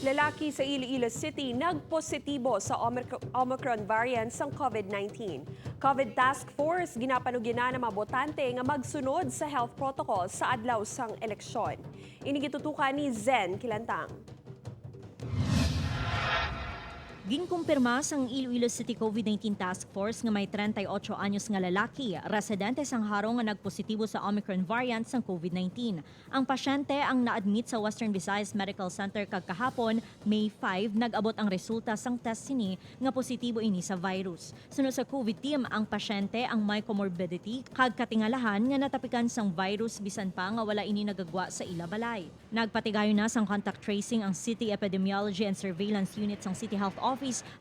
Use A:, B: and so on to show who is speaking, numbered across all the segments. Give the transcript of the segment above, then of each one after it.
A: Lalaki sa Iloilo City nagpositibo sa Omicron variant ng COVID-19. COVID Task Force ginapanugyan ng mga botante nga magsunod sa health protocol sa adlaw sang eleksyon. Inigitutukan ni Zen Kilantang.
B: Ginkumpirma sang Iloilo City COVID-19 Task Force nga may 38 anyos nga lalaki, residente sang harong nga nagpositibo sa Omicron variant sang COVID-19. Ang pasyente ang na-admit sa Western Visayas Medical Center kagkahapon, May 5, nag-abot ang resulta sang test sini nga positibo ini sa virus. Sunod sa COVID team, ang pasyente ang may comorbidity kag katingalahan nga natapikan sang virus bisan pa nga wala ini nagagwa sa ila balay. Nagpatigayon na sang contact tracing ang City Epidemiology and Surveillance Unit sang City Health Office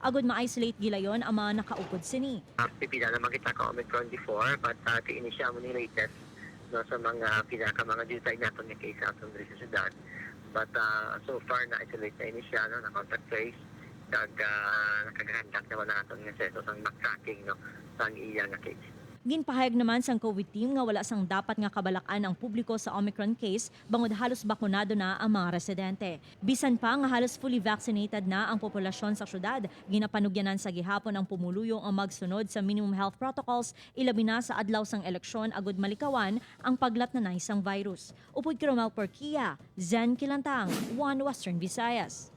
B: agud ma-isolate gilayon ang mga nakaupod sini.
C: Pipila naman kita ka Omicron before, but tiini siya mo ni latest no, sa mga mga detect natin nga case aton diri sa syudad. But so far na-isolate na ini siya, no, na-contact trace, kag nakagahandak naman natin nga seso sang backtracking no, sang iya nga case.
B: Ginpahayag naman sang COVID team nga wala sang dapat nga kabalakan ang publiko sa Omicron case bangod halos bakunado na ang mga residente. Bisan pa nga halos fully vaccinated na ang populasyon sa syudad, ginapanugyanan sa gihapon ang pumuluyong ang magsunod sa minimum health protocols ilabi na sa adlaw sang eleksyon agud malikawan ang paglatnanay sang virus. Upod kay Romel Porquia, Zen Kilantang, One Western Visayas.